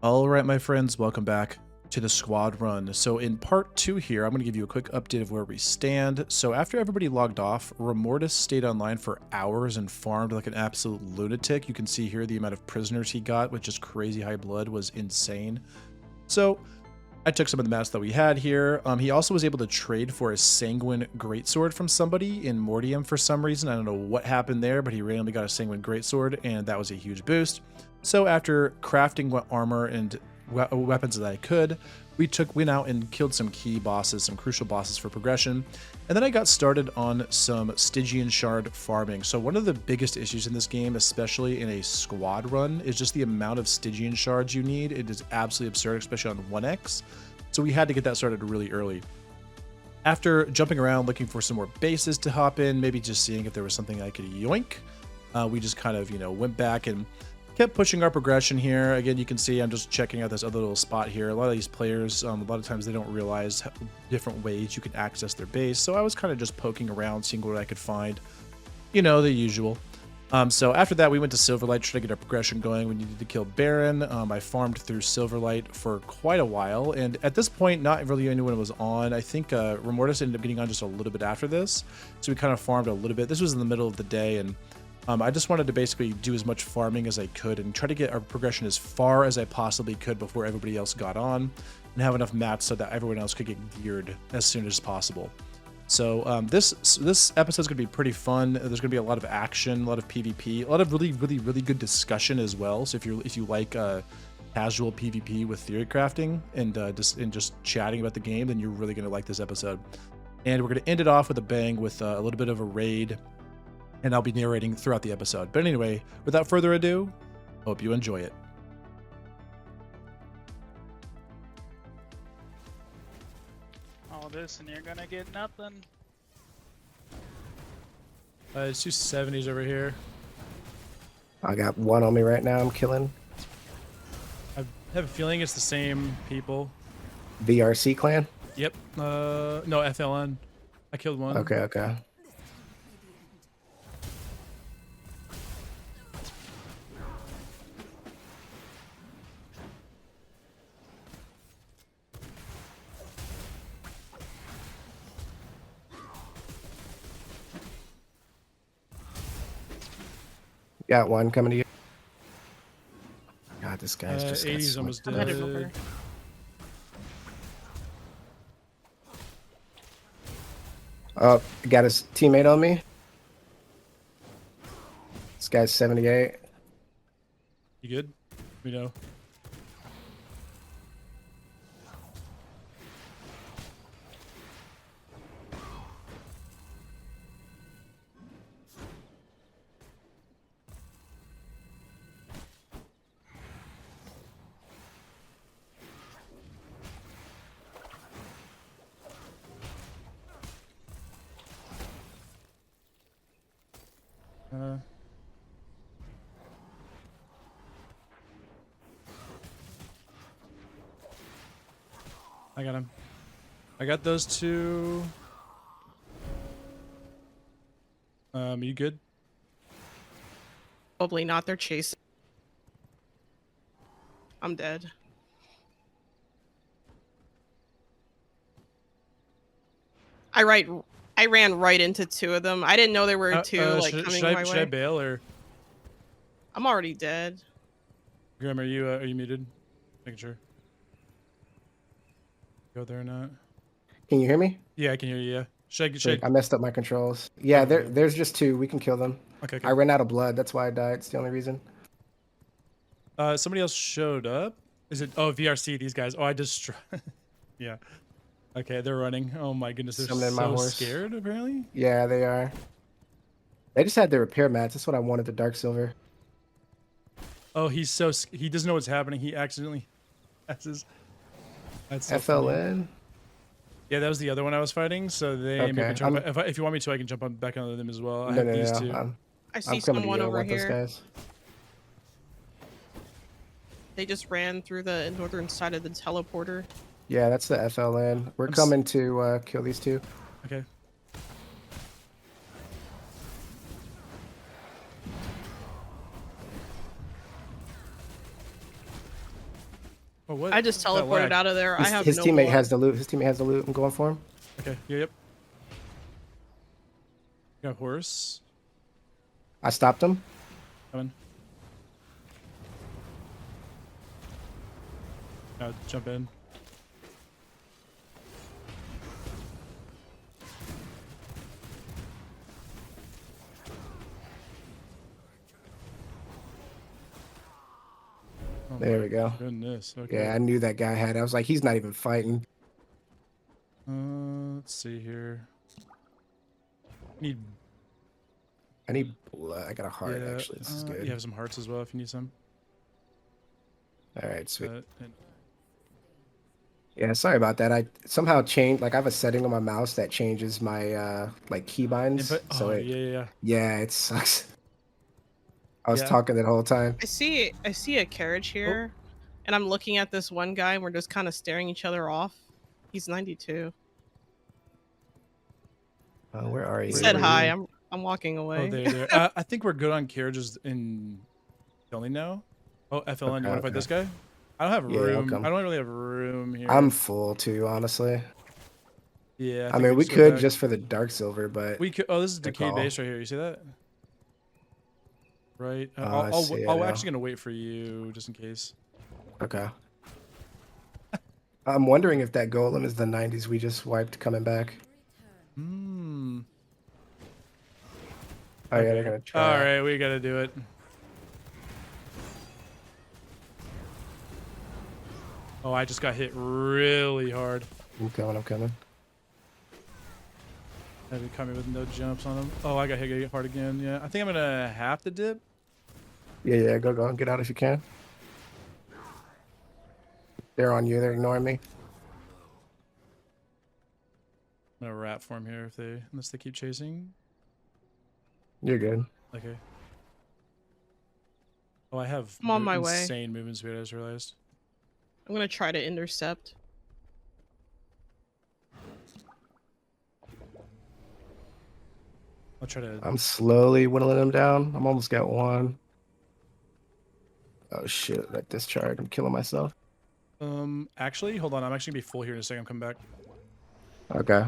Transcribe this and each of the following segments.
All right, my friends, welcome back to the squad run. So in part 2 here, I'm going to give you a quick update of where we stand. So after everybody logged off, Remortis stayed online for hours and farmed like an absolute lunatic. You can see here the amount of prisoners he got with just crazy high blood was insane. So I took some of the mats that we had here. He also was able to trade for a Sanguine Greatsword from somebody in Mortium for some reason. I don't know what happened there, but he randomly got a Sanguine Greatsword, and that was a huge boost. So after crafting what armor and weapons that I could, went out and killed some key bosses, some crucial bosses for progression. And then I got started on some Stygian Shard farming. So one of the biggest issues in this game, especially in a squad run, is just the amount of Stygian Shards you need. It is absolutely absurd, especially on 1x. So we had to get that started really early. After jumping around looking for some more bases to hop in, maybe just seeing if there was something I could yoink, we just kind of, went back and kept pushing our progression here. Again, you can see I'm just checking out this other little spot here. A lot of these players, a lot of times they don't realize different ways you can access their base. So I was kind of just poking around, seeing what I could find, the usual. So after that, we went to Silverlight, trying to get our progression going. We needed to kill Baron. I farmed through Silverlight for quite a while. And at this point, not really anyone was on. I think Remortis ended up getting on just a little bit after this. So we kind of farmed a little bit. This was in the middle of the day, and I just wanted to basically do as much farming as I could and try to get our progression as far as I possibly could before everybody else got on, and have enough mats so that everyone else could get geared as soon as possible. So this episode is going to be pretty fun. There's going to be a lot of action, a lot of PvP, a lot of really good discussion as well. So if you like casual PvP with theory crafting and just chatting about the game, then you're really going to like this episode. And we're going to end it off with a bang with a little bit of a raid, and I'll be narrating throughout the episode. But anyway, without further ado, hope you enjoy it. All this and you're gonna get nothing. It's 270s over here. I got one on me right now. I'm killing. I have a feeling it's the same people. VRC clan? Yep. No, FLN. I killed one. Okay. Got one coming to you. God, this guy's just 80's almost I'm headed dead. over. Oh, got his teammate on me. This guy's 78. You good? We know. I got him. I got those two. You good? Probably not. They're chasing. I'm dead. I ran right into two of them. I didn't know there were two coming my way. Should I bail or? I'm already dead. Graham, are you muted? Making sure. Go there or not? Can you hear me? Yeah, I can hear you. Yeah. Should I messed up my controls. Yeah, there's just two. We can kill them. Okay. I ran out of blood. That's why I died. It's the only reason. Somebody else showed up. Is it? Oh, VRC. These guys. Oh, I just. Yeah. Okay, they're running. Oh my goodness, they're Summoning my so horse. scared. Apparently. Yeah, they are. They just had their repair mats. That's what I wanted, the dark silver. Oh, he doesn't know what's happening. He accidentally. That's so funny. FLN? Yeah, that was the other one I was fighting. So they Okay, make me jump. If you want me to, I can jump on back onto them as well. I No, have these two. I see I'm coming to someone you. I over want those here. guys. They just ran through the northern side of the teleporter. Yeah, that's the FLN. We're coming to kill these two. Okay. Oh, what? I just That teleported lag. out of there. I have His no teammate blood. has the loot. His teammate has the loot. I'm going for him. Okay. Yep. Got horse. I stopped him. Coming. Now jump in. Oh There my we go. Goodness. Okay. Yeah, I knew that guy had it. I was like, he's not even fighting. Let's see here. Need. I need blood. I got a heart, Yeah, actually. This is good. You have some hearts as well if you need some. All right, sweet. And Yeah, sorry about that. I somehow changed, like I have a setting on my mouse that changes my like keybinds. input. So Oh it, yeah. yeah, it sucks. I was Yeah. talking that whole time. I see a carriage here, and I'm looking at this one guy, and we're just kind of staring each other off. He's 92. Where are you? He Where said are hi. you? I'm walking Oh, away. there. I think we're good on carriages in FLN now. Oh, FLN, you want to fight this guy? I don't have Yeah, I'll room. come. I don't really have room here. I'm full too, honestly. Yeah. I think mean, we just go could back. just for the dark silver, but We could. Oh, this is Good decay call. base right here. You see that? Right. I see it I'm now. actually gonna wait for you just in case. okay. I'm wondering if that golem is the 90s we just wiped coming back. Hmm. Oh yeah, they're Okay. gonna try. All right, we gotta do it. Oh, I just got hit really hard. I'm coming. I'm coming. Have you coming with no jumps on him? Oh, I got hit hard again. Yeah, I think I'm gonna have to dip. Yeah, go. Get out if you can. They're on you. They're ignoring me. I'm gonna rat form here unless they keep chasing. You're good. Okay. Oh, I have I'm on my way. insane movement speed. I just realized. I'm gonna try to intercept. I'll try to. I'm slowly whittling them down. I'm almost got one. Oh shit! That discharge. I'm killing myself. Actually, hold on. I'm actually gonna be full here in a second. I'm coming back. Okay.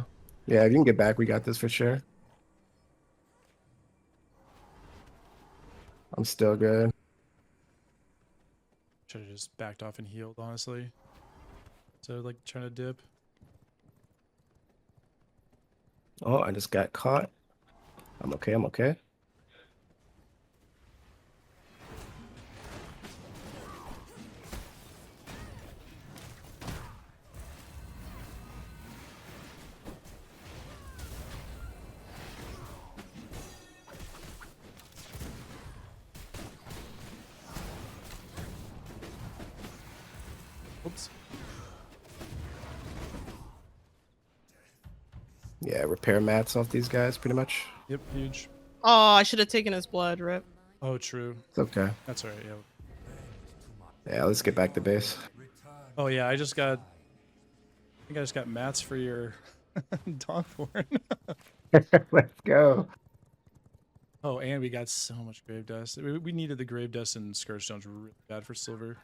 Yeah, if you can get back, we got this for sure. I'm still good. Should have just backed off and healed, honestly. So like trying to dip. Oh, I just got caught. I'm okay. I'm okay. Oops. Yeah, repair mats off these guys, pretty much. Yep, huge. Oh, I should have taken his blood, Rip. Oh, true. It's okay. That's alright. Yeah. Yeah, let's get back to base. Oh yeah, I think I just got mats for your dogborn. Let's go. Oh, and we got so much grave dust. We needed the grave dust and scourge stones really bad for silver.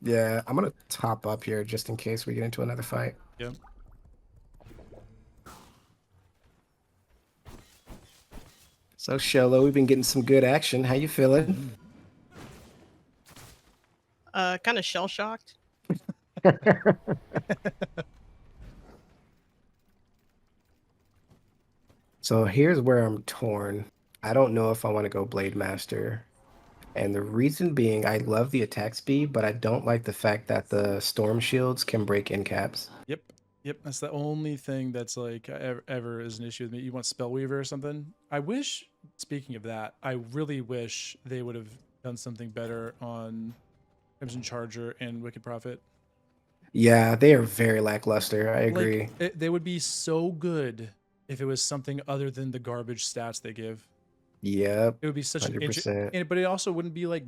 Yeah, I'm gonna top up here just in case we get into another fight. Yep. So Shello, we've been getting some good action. How you feeling? Kind of shell shocked. So here's where I'm torn. I don't know if I want to go Blade Master. And the reason being, I love the attack speed, but I don't like the fact that the storm shields can break in caps. Yep. Yep. That's the only thing that's like ever is an issue with me. You want Spellweaver or something? I wish, speaking of that, I really wish they would have done something better on Crimson Charger and Wicked Prophet. Yeah, they are very lackluster. I agree. Like, they would be so good if it was something other than the garbage stats they give. Yep. It would be such an 100%. but it also wouldn't be like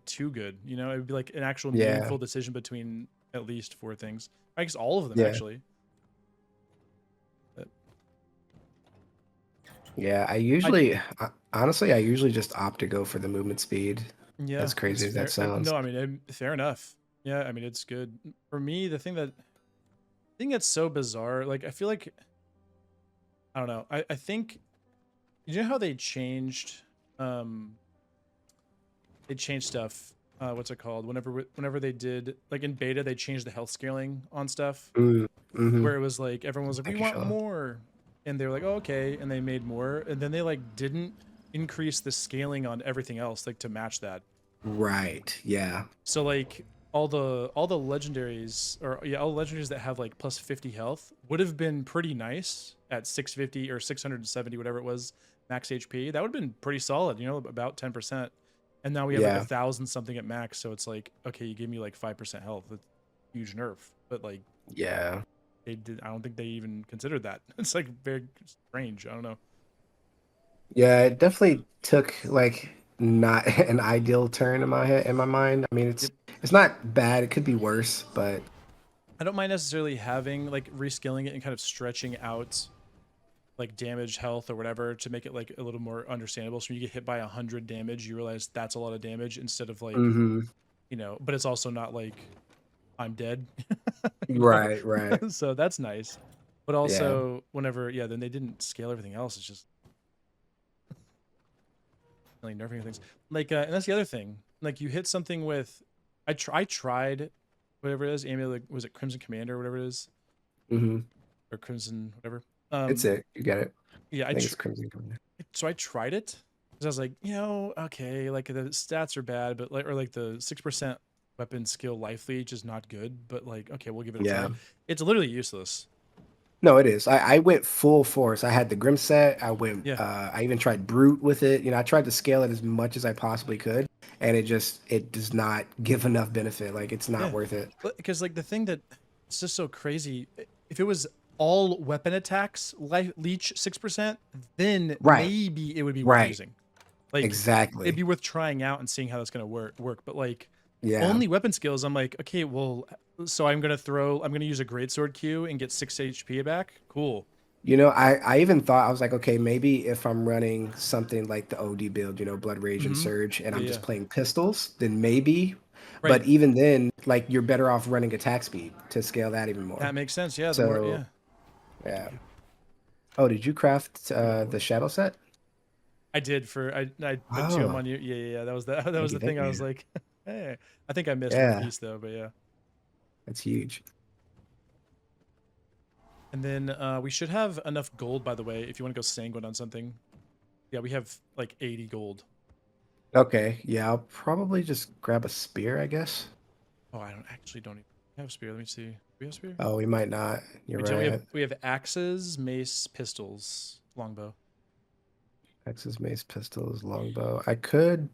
too good, you know? It would be like an actual Yeah. meaningful decision between at least 4 things. I guess all of them Yeah. actually. But, Yeah, honestly, I usually just opt to go for the movement speed. yeah, As crazy it's as that fair. sounds. No, I mean fair enough. Yeah, I mean it's good. For me, the thing that's so bizarre, like I feel like I don't know. I think you know how um they changed stuff. What's it called? Whenever they did like in beta, they changed the health scaling on stuff Mm-hmm. where it was like everyone was like, we Thank you, want Shala. more, and they were like, oh, okay, and they made more, and then they like didn't increase the scaling on everything else like to match that. Right. Yeah. So like all the legendaries or yeah, all the legendaries that have like plus 50 health would have been pretty nice at 650 or 670 whatever it was max HP. That would have been pretty solid, you know, about 10%. And now we have like Yeah. 1,000 something at max, so it's like okay, you gave me like 5% health. That's a huge nerf. But like Yeah. they did I don't think they even considered that. It's like very strange. I don't know. Yeah. It definitely took like not an ideal turn in my head, in my mind. I mean, Yep. it's not bad. It could be worse, but I don't mind necessarily having like reskilling it and kind of stretching out like damage health or whatever to make it like a little more understandable. So when you get hit by 100 damage, you realize that's a lot of damage instead of like, hmm you know, but it's also not like I'm dead, you know? right, right. So that's nice. But Yeah. also whenever, yeah, then they didn't scale everything else. It's just like nerfing things. Like, and that's the other thing. Like you hit something with, I tried whatever it is, like, was it Crimson Commander or whatever it is, hmm or Crimson, whatever. It's it. You get it. Yeah, I think it's Crimson Commander. so I tried it because I was like, you know, okay, like the stats are bad, but like or like the 6% weapon skill life leech is not good, but like okay, we'll give it a try. Yeah. It's literally useless. No, it is. I went full force. I had the Grim set. Yeah, I even tried Brute with it. You know, I tried to scale it as much as I possibly could, and it does not give enough benefit. Like it's not yeah, worth it. because like the thing that it's just so crazy. If it was all weapon attacks, life leech 6%, then Right. maybe it would be worth Right. using. Like it'd Exactly. be worth trying out and seeing how that's gonna work. But like Yeah. only weapon skills, I'm like, okay, well, so I'm gonna use a greatsword Q and get 6 HP back. Cool. You know, I even thought I was like, okay, maybe if I'm running something like the OD build, you know, Blood Rage and Mm-hmm. Surge, and Yeah, I'm yeah. just playing pistols, then maybe. Right. But even then, like you're better off running attack speed to scale that even more. That makes sense. Yeah, the more So yeah. yeah. Thank you. Oh, did you craft Give me the more. shadow set? I did for I put 2 of them Oh, on you. Yeah, yeah, yeah. That was the that was thank you, the thing thank I was you. like, hey. I think I missed one Yeah, piece though, but yeah. that's huge. And then we should have enough gold, by the way, if you want to go sanguine on something. Yeah, we have like 80 gold. Okay, yeah, I'll probably just grab a spear, I guess. Oh, I don't even have spear. Let me see. Do we have spear? Oh, we might not. You're We don't. We have right. we have axes, mace, pistols, longbow. Texas mace, pistols, longbow. I could.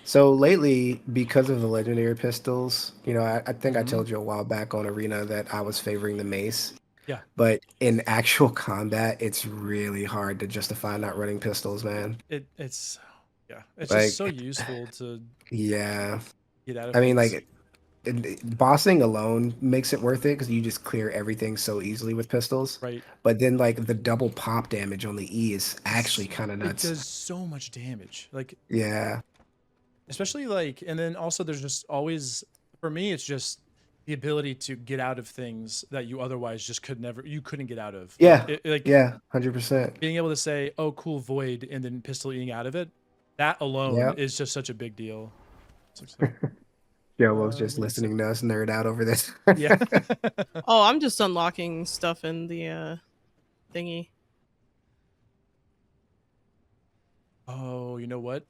So lately, because of the legendary pistols, you know, I think I Mm-hmm. told you a while back on Arena that I was favoring the mace. Yeah. But in actual combat, it's really hard to justify not running pistols, man. It's yeah. It's just so Like, useful to yeah. get out of I mean, things. like, bossing alone makes it worth it because you just clear everything so easily with pistols. Right. But then, like, the double pop damage on the E is It's actually kind of it nuts. does so much damage. Like Yeah. especially like and then also there's just always for me it's just the ability to get out of things that you otherwise just you couldn't get out of. Yeah. Like Yeah. 100%. being able to say, "Oh, cool, void," and then pistol eating out of it. That alone Yeah. is just such a big deal. So it's like, Joe was just we need some. listening to us nerd out over this. Yeah. Oh, I'm just unlocking stuff in the thingy. Oh, you know what?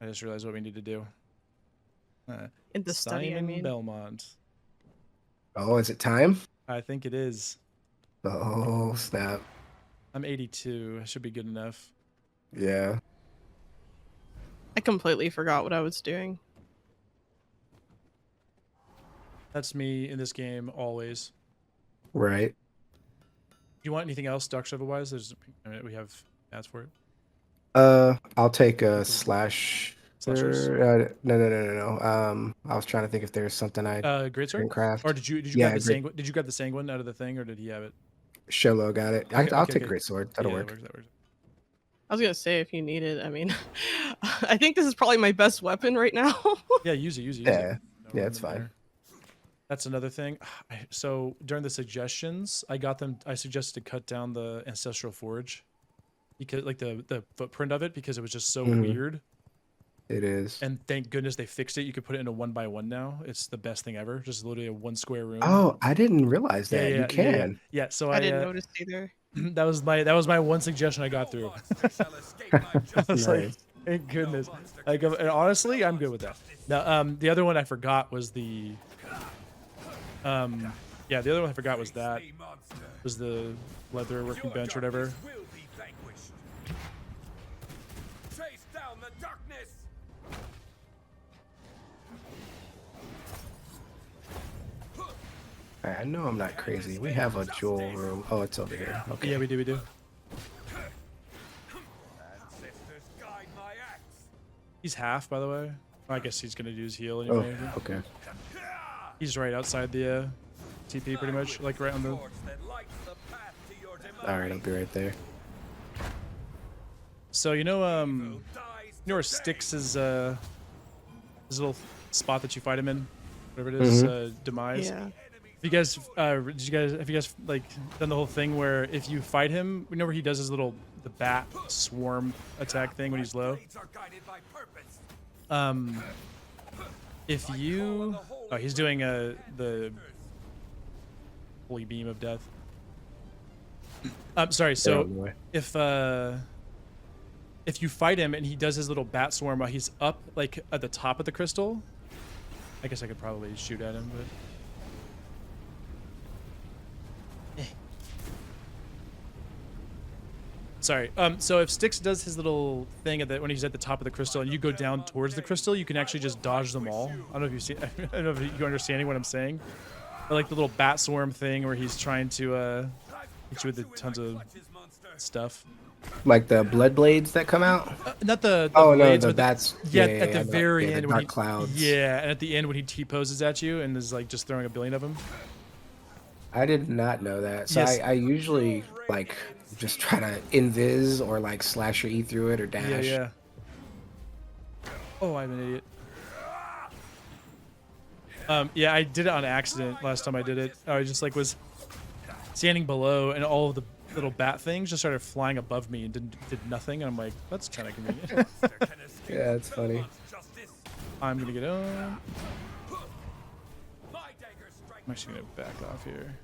I just realized what we need to do. In the study, I Simon mean. Belmont. Oh, is it time? I think it is. Oh, snap. I'm 82. I should be good enough. Yeah. I completely forgot what I was doing. That's me in this game always. Right. You want anything else, Dark Shovel wise? We have ads for it. I'll take a Cool. slash. Slashers. No. I was trying to think if there's something I Greatsword. can craft. Or did you Yeah, grab the great. sanguine? Did you grab the sanguine out of the thing, or did he have it? Sholo got it. Okay, I'll okay, take okay. great sword. Yeah, That'll that work. works. That works. I was gonna say if you need it. I mean, I think this is probably my best weapon right now. Yeah, use it. Use it. Yeah. No Yeah, room it's in fine. there. That's another thing. So during the suggestions, I suggested to cut down the ancestral forge because like the footprint of it because it was just so Mhm. weird. It is. And thank goodness they fixed it. You could put it in a 1x1 now. It's the best thing ever. Just literally a 1 square room. Oh, I didn't realize Yeah, that. You yeah, yeah, yeah, can. yeah. So I I didn't notice either. that was my one suggestion I got through. I was like, Nice. thank goodness. Like, and honestly, I'm good with that. Now, the other one I forgot was the, yeah, the other one I forgot was that was the leather working bench or whatever. I know I'm not crazy. We have a jewel room. Oh, it's over here. Okay. Yeah, we do, we do. He's half, by the way. I guess he's gonna do his heal Oh, anyway. okay. He's right outside the TP, pretty much, like right on the. All right, I'll be right there. So you know where Styx is his little spot that you fight him in, whatever it is, demise. Yeah. Have you guys have you guys like done the whole thing where if you fight him, you know where he does his little the bat swarm attack thing when he's low? If you he's doing the holy beam of death. I'm sorry. So if you fight him and he does his little bat swarm while he's up like at the top of the crystal, I guess I could probably shoot at him, but. Sorry. So if Styx does his little thing when he's at the top of the crystal and you go down towards the crystal, you can actually just dodge them all. I don't know if you see. I don't know if you're understanding what I'm saying. I like the little bat swarm thing where he's trying to hit you with tons of stuff. Like the blood blades that come out? Not the oh blades, no, the but bats. yeah, at the very the end dark when he, clouds. Yeah, and at the end when he T-poses at you and is like just throwing a billion of them. I did not know that. So Yes. I usually like just try to invis or like slash or E through it or dash. Yeah, yeah. Oh, I'm an idiot. Yeah, I did it on accident last time I did it. I just like was standing below and all of the little bat things just started flying above me and did nothing. And I'm like, that's kind of convenient. Yeah, it's funny. I'm gonna get on. I'm actually gonna back off here.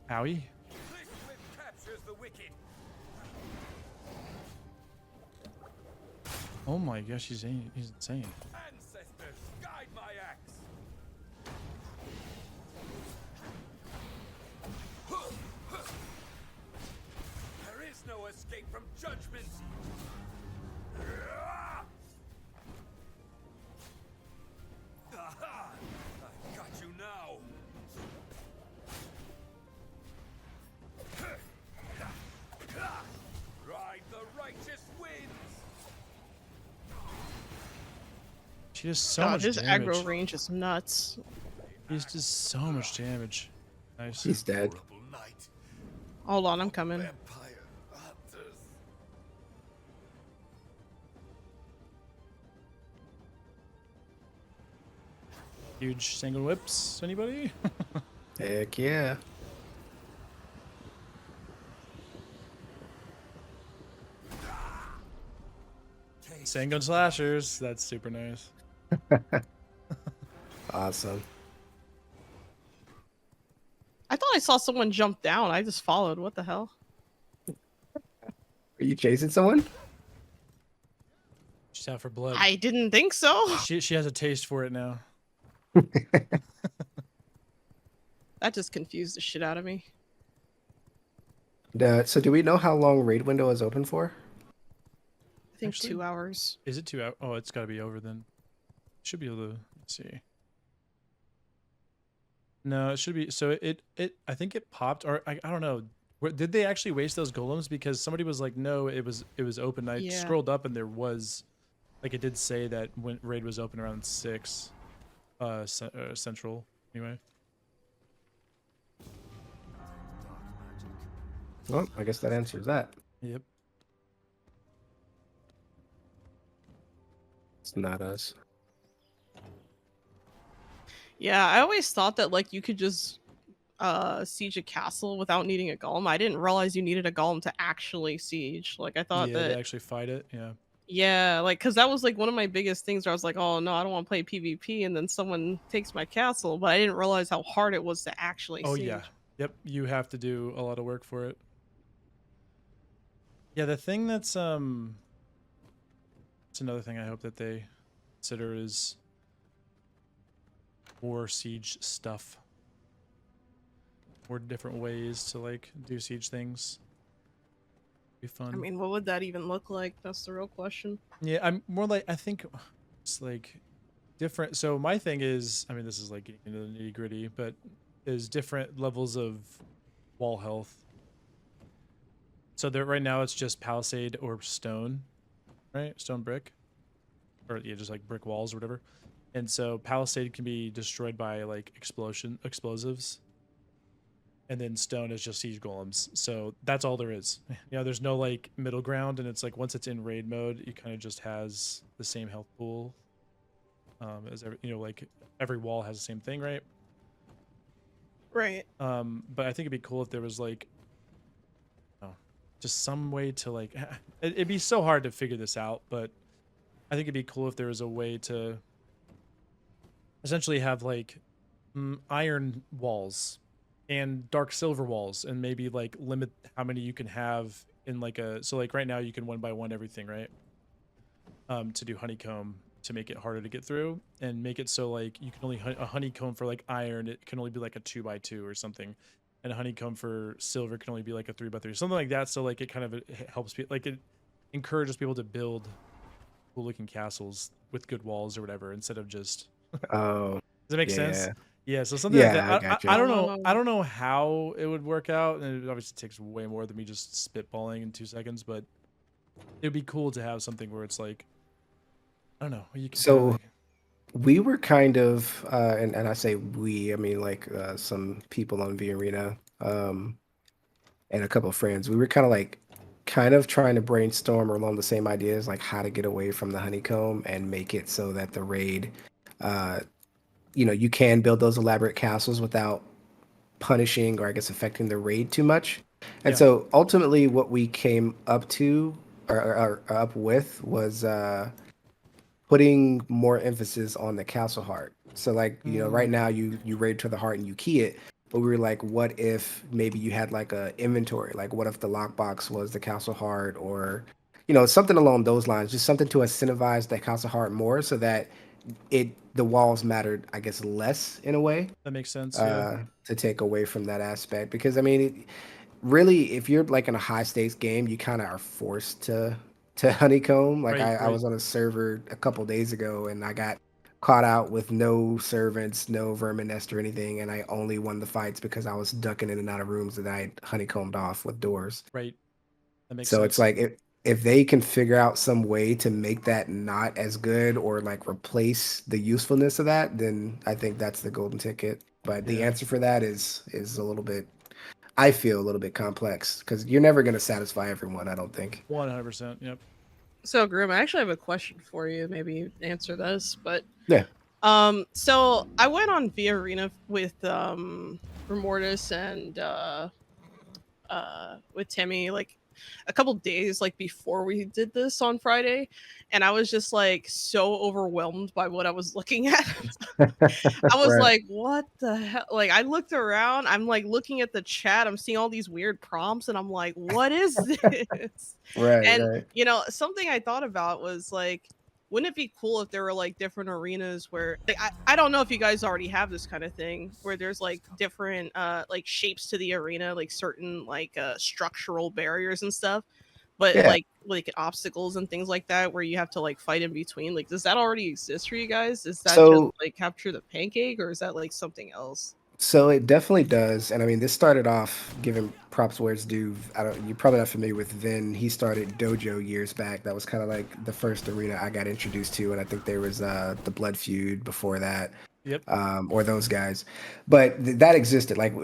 Howie? Oh my gosh, he's insane. Ancestors, guide my axe. There is no escape from judgment. Aha! I got you now. Ride the righteous winds. She does so God, much his damage. aggro range is nuts. He's just so much damage. Nice. He's dead. Horrible night. Hold on, I'm coming. Vampire hunters. Huge single whips. Anybody? Heck yeah. Sanguine slashers. That's super nice. Awesome. I thought I saw someone jump down. I just followed. What the hell? Are you chasing someone? She's out for blood. I didn't think so. She has a taste for it now. That just confused the shit out of me. So do we know how long raid window is open for? I think Actually- 2 hours. Is it 2 hours? Oh, it's got to be over then. Should be able to let's see. No, it should be. So it I think it popped, or I don't know. Did they actually waste those golems? Because somebody was like, no, it was open. I Yeah. scrolled up and there was, like, it did say that when raid was open around 6, central anyway. Well, I guess that answers that. Yep. It's not us. Yeah, I always thought that like you could just siege a castle without needing a golem. I didn't realize you needed a golem to actually siege. Like I thought Yeah, to that actually fight it. Yeah. yeah, like cuz that was like one of my biggest things where I was like, "Oh no, I don't want to play PvP," and then someone takes my castle, but I didn't realize how hard it was to actually Oh siege. yeah. Yep. You have to do a lot of work for it. Yeah, the thing that's it's another thing I hope that they consider is more siege stuff. More different ways to like do siege things. Be fun. I mean, what would that even look like? That's the real question. Yeah, I'm more like I think it's like different. So my thing is, I mean, this is like getting into the nitty gritty, but is different levels of wall health. So there right now it's just palisade or stone, right? Stone brick, or yeah, just like brick walls or whatever. And so palisade can be destroyed by like explosives, and then stone is just siege golems. So that's all there is. You know, there's no like middle ground, and it's like once it's in raid mode, it kind of just has the same health pool. As every, you know, like every wall has the same thing, right? Right. But I think it'd be cool if there was like, oh, just some way to like, it'd be so hard to figure this out, but I think it'd be cool if there was a way to essentially have like iron walls and dark silver walls, and maybe like limit how many you can have in like a, so like right now you can 1 by 1 everything, right? To do honeycomb to make it harder to get through, and make it so like you can only a honeycomb for like iron, it can only be like a 2 by 2 or something, and a honeycomb for silver can only be like a 3 by 3, something like that. So like it kind of helps people, like it encourages people to build cool looking castles with good walls or whatever, instead of just Oh, does that make sense? yeah. Yeah, so something like Yeah, I that. gotcha. I don't know. I don't know how it would work out, and it obviously takes way more than me just spitballing in 2 seconds. But it'd be cool to have something where it's like, I don't know. You can So kinda, we were kind of, and I say we, I mean like some people on V Arena, and a couple of friends. We were kind of trying to brainstorm along the same ideas, like how to get away from the honeycomb and make it so that the raid, uh, you know, you can build those elaborate castles without punishing or I guess affecting the raid too much. And yeah. so ultimately, what we came up to or up with was putting more emphasis on the castle heart. So like, you know, right now you raid to the heart and you key it, but we were like, what if maybe you had like a inventory? Like what if the lockbox was the castle heart, or you know, something along those lines, just something to incentivize that castle heart more so that the walls mattered, I guess, less in a way, That makes sense. Yeah. to take away from that aspect. Because I mean, really, if you're like in a high stakes game, you kind of are forced to honeycomb. Like Right. I Right. was on a server a couple days ago and I got caught out with no servants, no vermin nest or anything, and I only won the fights because I was ducking in and out of rooms that I honeycombed off with doors. Right. That makes So it's sense. like if they can figure out some way to make that not as good or like replace the usefulness of that, then I think that's the golden ticket. But the Yeah. answer for that is a little bit, I feel a little bit complex because you're never going to satisfy everyone, I don't think. 100%. Yep. So Grim, I actually have a question for you. Maybe you answer this, but Yeah. so I went on V Arena with Remortis and with Timmy like a couple days like before we did this on Friday, and I was just like so overwhelmed by what I was looking at. I was Right. like, what the hell? Like, I looked around, I'm like looking at the chat, I'm seeing all these weird prompts, and I'm like, what is this? Right, And, right. you know, something I thought about was like, wouldn't it be cool if there were like different arenas where like I don't know if you guys already have this kind of thing where there's like different like shapes to the arena, like certain like structural barriers and stuff, but Yeah. like obstacles and things like that where you have to like fight in between. Like, does that already exist for you guys? Is that just So like capture the pancake, or is that like something else? So it definitely does, and I mean, this started off giving props where it's due. I don't, you're probably not familiar with Vin. He started Dojo years back. That was kind of like the first arena I got introduced to, and I think there was the Blood Feud before that. Yep. Or those guys. But that existed. Like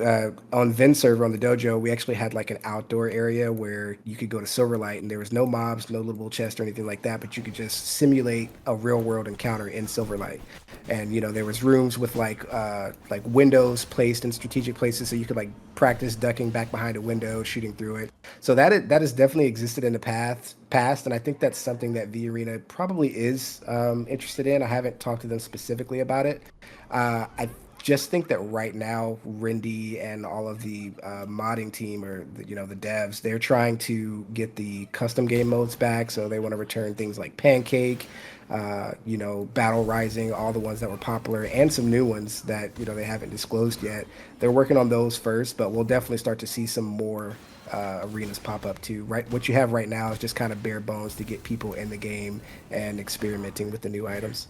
on Vin server on the dojo, we actually had like an outdoor area where you could go to Silverlight and there was no mobs, no livable chest or anything like that, but you could just simulate a real world encounter in Silverlight. And there was rooms with like windows placed in strategic places so you could like practice ducking back behind a window, shooting through it. So that has definitely existed in the past, and I think that's something that V Arena probably is interested in. I haven't talked to them specifically about it. I just think that right now, Rindy and all of the modding team or the devs, they're trying to get the custom game modes back. So they want to return things like Pancake, Battle Rising, all the ones that were popular, and some new ones that they haven't disclosed yet. They're working on those first, but we'll definitely start to see some more arenas pop up too. Right, what you have right now is just kind of bare bones to get people in the game and experimenting with the new items.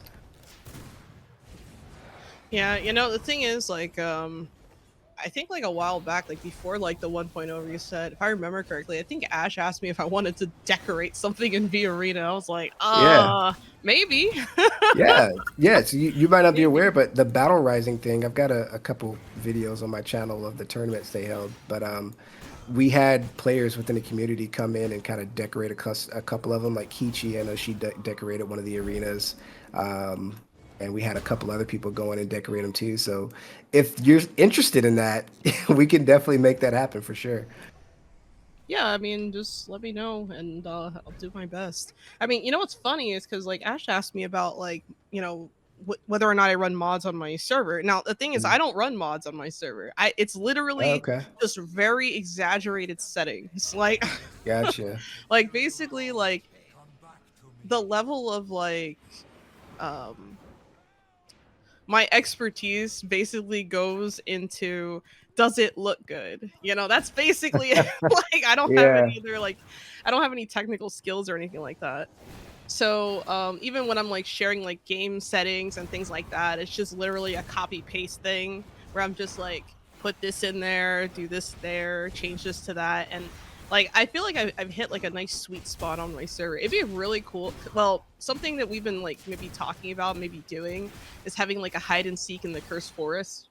Yeah, the thing is, like, I think like a while back, like before like the 1.0 reset, if I remember correctly, I think Ash asked me if I wanted to decorate something in V Arena. I was like, Yeah. maybe. Yeah, yeah. So you might not be aware, Maybe. but the battle rising thing, I've got a couple videos on my channel of the tournaments they held. But we had players within the community come in and kind of decorate a couple of them. Like Kichi, I know she decorated one of the arenas. Um, and we had a couple other people go in and decorate them too. So if you're interested in that, we can definitely make that happen for sure. Yeah, I mean, just let me know and I'll do my best. I mean, what's funny is because like Ash asked me about like whether or not I run mods on my server. Now the thing is, Mm. I don't run mods on my server. It's Oh, literally okay, just very exaggerated settings. Like, gotcha. like basically like the level of like um my expertise basically goes into, does it look good? That's basically like I don't have Yeah. any other like I don't have any technical skills or anything like that. So even when I'm like sharing like game settings and things like that, it's just literally a copy paste thing where I'm just like put this in there, do this there, change this to that, and like I feel like I've hit like a nice sweet spot on my server. It'd be really cool. Well, something that we've been like maybe talking about, maybe doing, is having like a hide and seek in the cursed forest.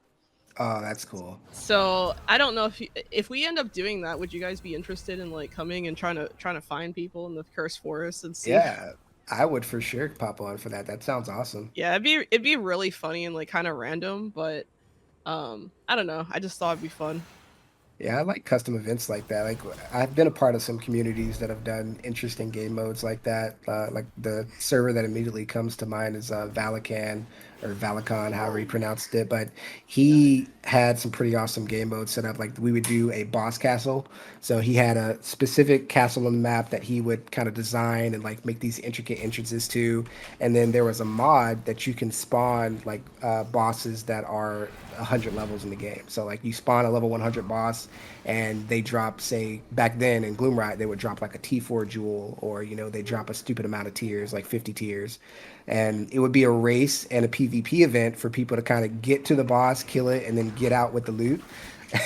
Oh, that's cool. So I don't know if we end up doing that, would you guys be interested in like coming and trying to find people in the cursed forest and see? Yeah, I would for sure pop on for that. That sounds awesome. Yeah, it'd be really funny and like kind of random, but I don't know. I just thought it'd be fun. Yeah, I like custom events like that. Like I've been a part of some communities that have done interesting game modes like that. Like the server that immediately comes to mind is Valican or Valicon, however he pronounced it. But he had some pretty awesome game modes set up. Like we would do a boss castle. So he had a specific castle on the map that he would kind of design and like make these intricate entrances to. And then there was a mod that you can spawn like bosses that are 100 levels in the game. So like you spawn a level 100 boss and they drop, say back then in Gloomrite, they would drop like a T4 jewel, or they drop a stupid amount of tiers, like 50 tiers. And it would be a race and a PvP event for people to kind of get to the boss, kill it, and then get out with the loot.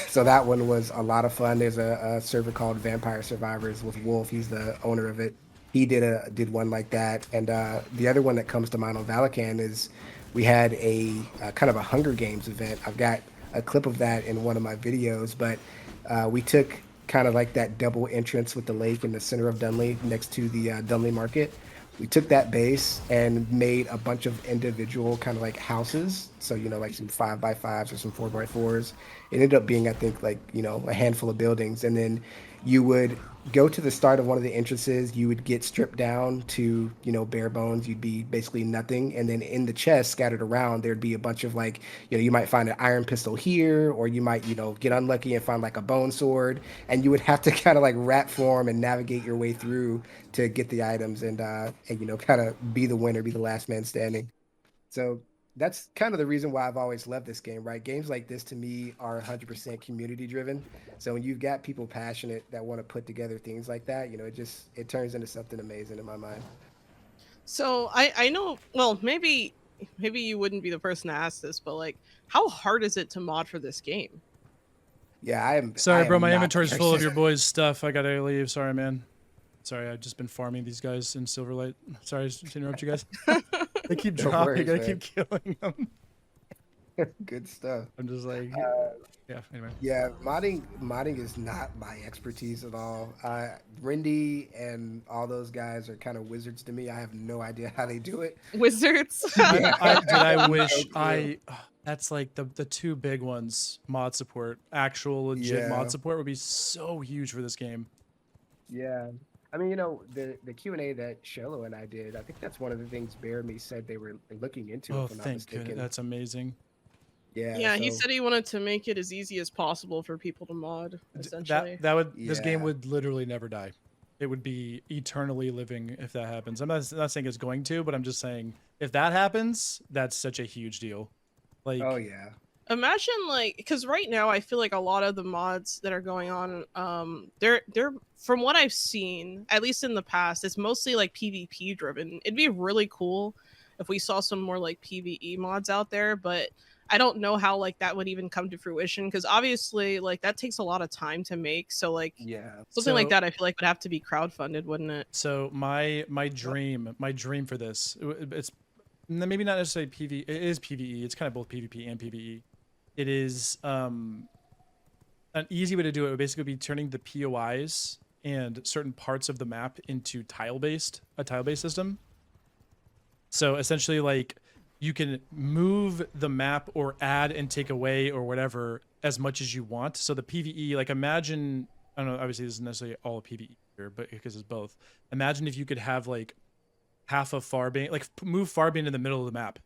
So that one was a lot of fun. There's a server called Vampire Survivors with Wolf. He's the owner of it. He did one like that. And the other one that comes to mind on Valacan is we had a kind of a Hunger Games event. I've got a clip of that in one of my videos, but we took kind of like that double entrance with the lake in the center of Dunley next to the Dunley Market. We took that base and made a bunch of individual kind of like houses. So, like some 5x5s or some 4x4s. It ended up being, I think, like, a handful of buildings. And then you would go to the start of one of the entrances. You would get stripped down to, bare bones. You'd be basically nothing. And then in the chest scattered around, there'd be a bunch of like, you might find an iron pistol here, or you might, get unlucky and find like a bone sword. And you would have to kind of like rat form and navigate your way through to get the items and kind of be the winner, be the last man standing. So that's kind of the reason why I've always loved this game, right? Games like this to me are 100% community driven. So when you've got people passionate that want to put together things like that, it turns into something amazing in my mind. So I know, well, maybe you wouldn't be the person to ask this, but like how hard is it to mod for this game? Yeah, I am. Sorry, I bro. am My not the inventory's full of person. your boys' stuff. I gotta leave. Sorry, man. Sorry, I've just been farming these guys in Silverlight. Sorry to interrupt you guys. They keep No dropping. worries, I man. keep killing them. Good stuff. I'm just like, yeah. Anyway, Yeah, modding is not my expertise at all. Rindy and all those guys are kind of wizards to me. I have no idea how they do it. Wizards. Yeah. I No wish clue. that's like the two big ones. Mod support, actual legit Yeah. mod support would be so huge for this game. Yeah. I mean, the Q&A that Shello and I did, I think that's one of the things Bear Me said they were looking into, Oh, if I'm not thank goodness, mistaken. that's amazing. Yeah, he so said he wanted to make it as easy as possible for people to mod, essentially. That would this game Yeah. would literally never die. It would be eternally living if that happens. I'm not saying it's going to, but I'm just saying if that happens, that's such a huge deal. Like, Oh yeah. Imagine like, because right now I feel like a lot of the mods that are going on, they're from what I've seen, at least in the past, it's mostly like PvP driven. It'd be really cool if we saw some more like PvE mods out there, but I don't know how like that would even come to fruition, because obviously like that takes a lot of time to make. So like Yeah. something like So- that, I feel like would have to be crowdfunded, wouldn't it? so my dream for this, it's maybe not necessarily PvE. It is PvE. It's kind of both PvP and PvE. It is an easy way to do it would basically be turning the POIs and certain parts of the map into a tile-based system. So essentially, like, you can move the map or add and take away or whatever as much as you want. So the PvE, like, imagine, I don't know, obviously this isn't necessarily all PvE here, but because it's both. Imagine if you could have like half of Farbane, like move Farbane in the middle of the map,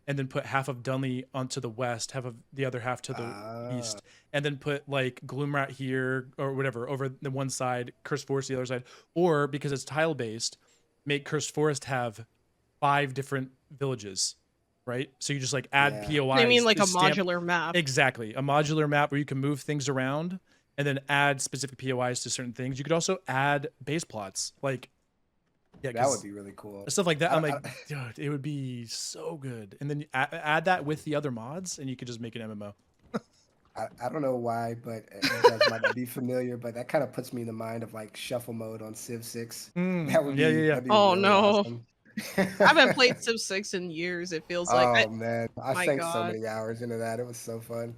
and then put half of Dunley onto the west, half of the other half to the east, and then put like Gloomrat here or whatever over the one side, Cursed Forest the other side, or because it's tile based, make Cursed Forest have 5 different villages, right? So you just like add Yeah. POIs. I mean like a stamp- modular map. Exactly, a modular map where you can move things around and then add specific POIs to certain things. You could also add base plots, like yeah, That would be really cool. stuff like that. I'm I- like, dude, it would be so good. And then you add that with the other mods, and you could just make an MMO. I don't know why, but you guys might not be familiar, but that kind of puts me in the mind of like shuffle mode on Civ 6. That would be, yeah. that'd be Oh, really no. awesome. I haven't played Civ 6 in years, it feels like. Oh man, I my sank so God. many hours into that. It was so fun.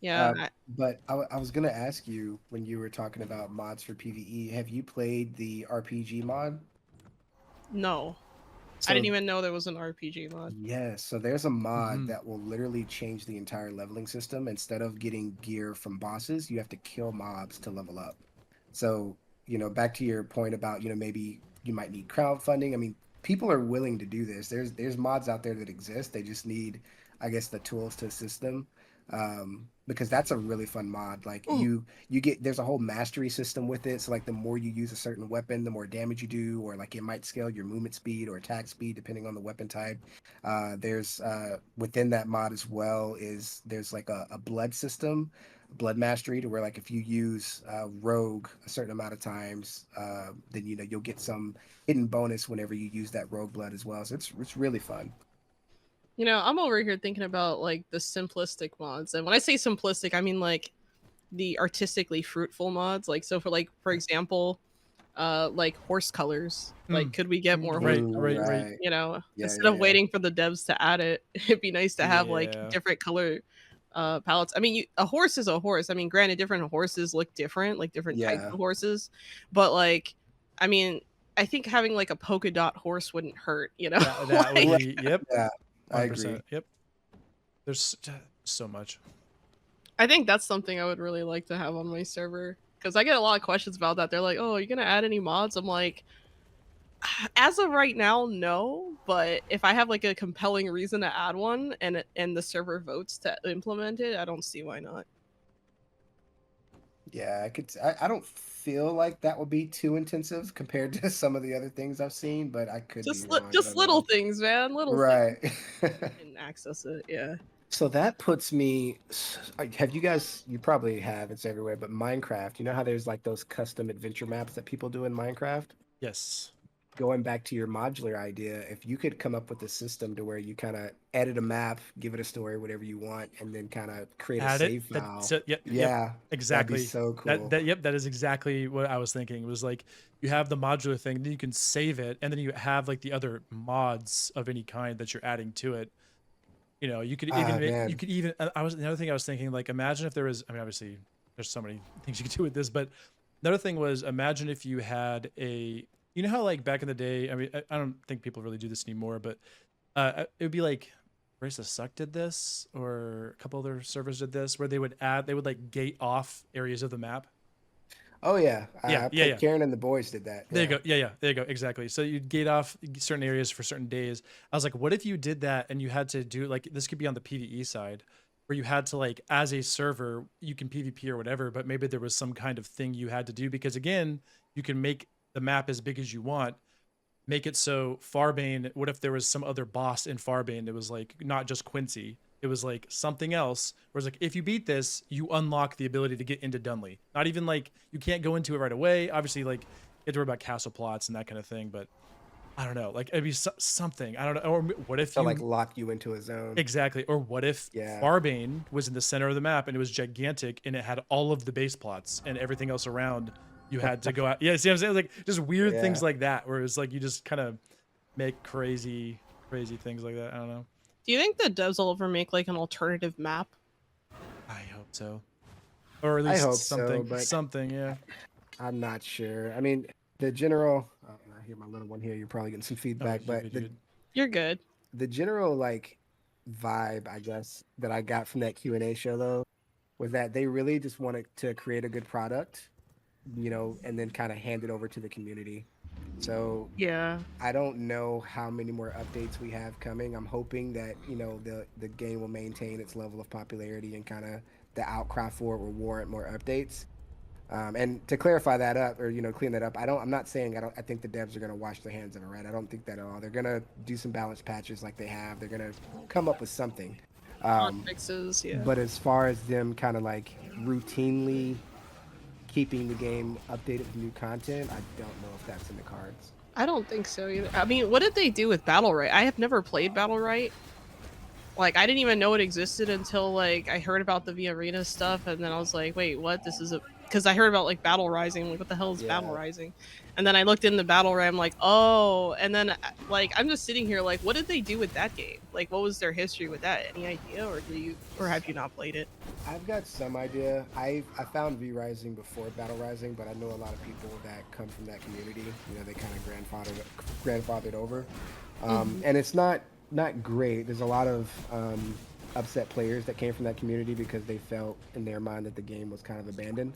Yeah. But I was gonna ask you, when you were talking about mods for PvE, have you played the RPG mod? No. So, I didn't even know there was an RPG mod. Yes, so there's a mod Mhm. that will literally change the entire leveling system. Instead of getting gear from bosses, you have to kill mobs to level up. So, back to your point about, maybe you might need crowdfunding. I mean, people are willing to do this. There's mods out there that exist. They just need, I guess, the tools to assist them. Because that's a really fun mod. Like you get, there's a whole mastery system with it. So like the more you use a certain weapon, the more damage you do, or like it might scale your movement speed or attack speed depending on the weapon type. There's within that mod as well there's like a blood system, blood mastery, to where like if you use rogue a certain amount of times, then you'll get some hidden bonus whenever you use that rogue blood as well. So it's really fun. I'm over here thinking about like the simplistic mods. And when I say simplistic, I mean like the artistically fruitful mods. Like so for example, like horse colors. Like could we get more Right, horse right. colors, Yeah, instead of waiting for the devs to add it, it'd be nice to have like Yeah. different color palettes. I mean, a horse is a horse. I mean, granted, different horses look different, like different types Yeah. of horses, but like, I mean, I think having like a polka dot horse wouldn't hurt, That Like, would be, yep. Yeah, I 100%. agree. Yep. There's so much. I think that's something I would really like to have on my server, because I get a lot of questions about that. They're like, "Oh, are you gonna add any mods?" I'm like, as of right now, no. But if I have like a compelling reason to add one, and the server votes to implement it, I don't see why not. Yeah, I don't feel like that would be too intensive compared to some of the other things I've seen, but I could Just be wrong. I just don't little know. things, man. Little Right. things. And access it. Yeah. So that puts me. Have you guys? You probably have. It's everywhere. But Minecraft. You know how there's like those custom adventure maps that people do in Minecraft? Yes. Going back to your modular idea, if you could come up with a system to where you kind of edit a map, give it a story, whatever you want, and then kind of create a Add save it. file. Yep. Yeah, Exactly. that'd be so cool. That is exactly what I was thinking. It was like you have the modular thing, then you can save it, and then you have like the other mods of any kind that you're adding to it. You know, you could Ah, even man. you could even another thing I was thinking, like, imagine if there was, I mean, obviously there's so many things you could do with this, but another thing was, imagine if you had a, you know how like back in the day, I mean, I don't think people really do this anymore, but it would be like Race of Suck did this, or a couple other servers did this, where they would like gate off areas of the map. Oh yeah, Yeah, I yeah, put yeah. Karen and the boys did that. There you Yeah. go. Yeah, yeah. There you go. Exactly. So you'd gate off certain areas for certain days. I was like, what if you did that and you had to do, like, this could be on the PvE side, where you had to, like, as a server, you can PvP or whatever, but maybe there was some kind of thing you had to do, because again, you can make the map as big as you want. Make it so Farbane, what if there was some other boss in Farbane that was like not just Quincy? It was like something else, where it's like, if you beat this, you unlock the ability to get into Dunley. Not even like, you can't go into it right away. Obviously, like, you have to worry about castle plots and that kind of thing, but I don't know. Like, it'd be something. I don't know. Or what if To you like lock you into a zone. exactly? Or what if Yeah. Farbane was in the center of the map and it was gigantic and it had all of the base plots and everything else around? You had to go out. Yeah, see what I'm saying? Like, just weird things Yeah. like that, where it's like you just kind of make crazy things like that. I don't know. Do you think the devs will ever make like an alternative map? I hope so, or at I least hope so, something. but- Something, yeah. I'm not sure. I mean, the general. Oh, I hear my little one here. You're probably getting some feedback, you're but good, the, you're good. You're good. the general like vibe, I guess, that I got from that Q&A show though, was that they really just wanted to create a good product, you know, and then kind of hand it over to the community. So Yeah. I don't know how many more updates we have coming. I'm hoping that, you know, the game will maintain its level of popularity and kind of the outcry for it will warrant more updates. And to clarify that up, or, you know, clean that up, I'm not saying I think the devs are going to wash their hands of it, right? I don't think that at all. They're going to do some balance patches like they have. They're going to come up with something. Fixes, yeah. But as far as them kind of like routinely keeping the game updated with new content, I don't know if that's in the cards. I don't think so either. I mean, what did they do with Battle Right? I have never played Battle Right. Like, I didn't even know it existed until, like, I heard about the V Arena stuff, and then I was like, wait, what? This is a... Because I heard about, like, Battle Rising. Like, what the hell is Battle Yeah. Rising? And then I looked into Battle Right, I'm like, oh. And then, like, I'm just sitting here like, what did they do with that game? Like, what was their history with that? Any idea? Or have you not played it? I've got some idea. I found V Rising before Battle Rising, but I know a lot of people that come from that community. You know, they kind of grandfathered over, and it's not great. There's a lot of upset players that came from that community because they felt in their mind that the game was kind of abandoned.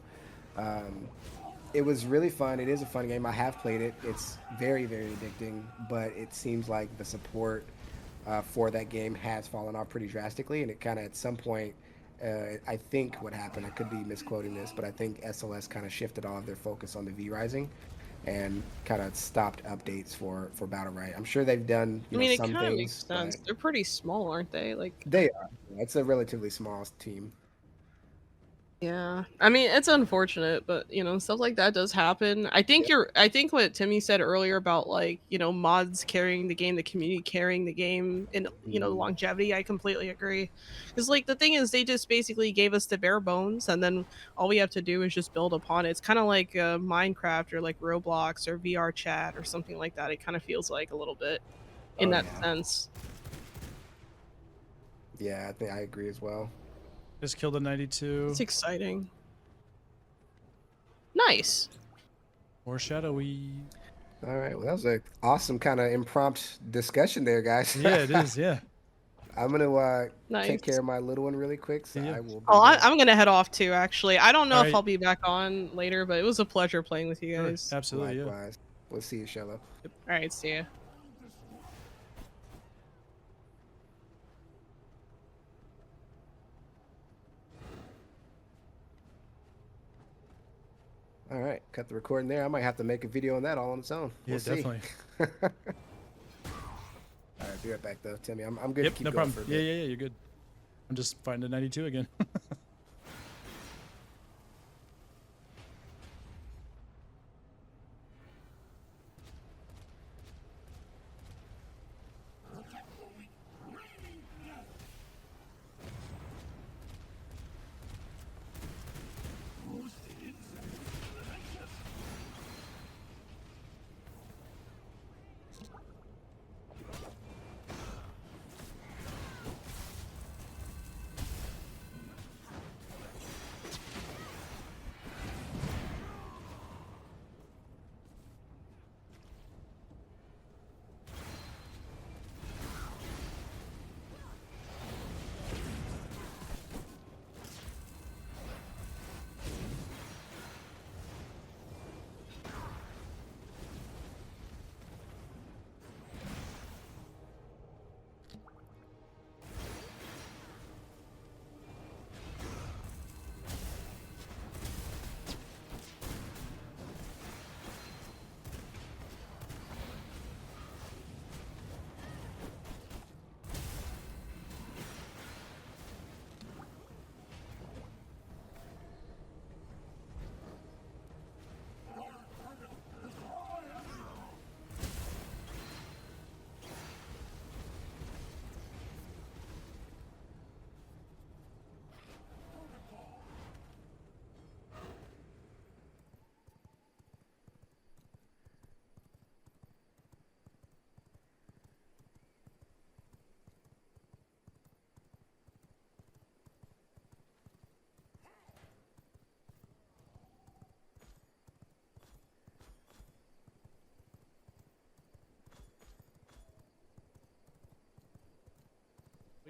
It was really fun. It is a fun game. I have played it. It's very, very addicting, but it seems like the support for that game has fallen off pretty drastically, and it kind of at some point, I think what happened, I could be misquoting this, but I think SLS kind of shifted all of their focus on the V Rising and kind of stopped updates for Battle Right. I'm sure they've done I mean, it some kind of things, makes sense. but They're pretty small, aren't they? Like, they are. It's a relatively small team. yeah. I mean, it's unfortunate, but you know, stuff like that does happen. I think I think what Timmy said earlier about, like, you know, mods carrying the game, the community carrying the game, and you know, longevity, I completely agree. Because, like, the thing is, they just basically gave us the bare bones, and then all we have to do is just build upon it. It's kind of like Minecraft or like Roblox or VR chat or something like that. It kind of feels like a little bit in Oh, that yeah. sense. Yeah, I think I agree as well. Just killed a 92. It's exciting. Nice. More shadowy. All right, well, that was an awesome kind of impromptu discussion there, guys. Yeah, it is. Yeah. I'm gonna Nice. take care of my little one really quick, so Yeah. I will. Be Oh, back. I'm gonna head off too. Actually, I don't know All if right. I'll be back on later, but it was a pleasure playing with you Sure, guys. absolutely. Yeah. Likewise. We'll see you, Shello. All right, see ya. All right, cut the recording there. I might have to make a video on that all on its own. Yeah, We'll see. definitely. All right, be right back though, Timmy. I'm good. to Yep, keep no going problem. For a Yeah, bit. yeah, yeah, you're good. I'm just finding a 92 again.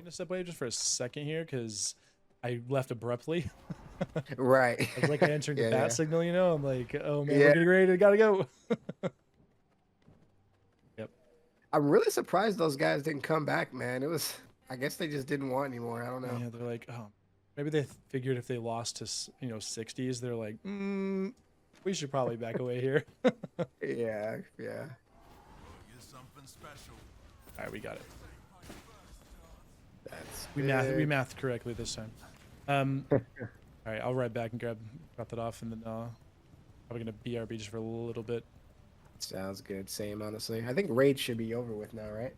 I'm gonna step away just for a second here because I left abruptly. Right. I was like answering the Yeah, bat yeah. signal, you know. I'm like, oh man, Yeah. we're getting ready. Gotta go. Yep. I'm really surprised those guys didn't come back, man. It was, I guess they just didn't want anymore. I don't know. Yeah, they're like, oh, maybe they figured if they lost to 60s, they're like, we should probably back away here. All Yeah, yeah. You're something special. right, we got it. That's We good. mathed correctly this time. All right, I'll ride back and drop that off, and then probably gonna BRB just for a little bit. Sounds good. Same, honestly. I think raid should be over with now, right?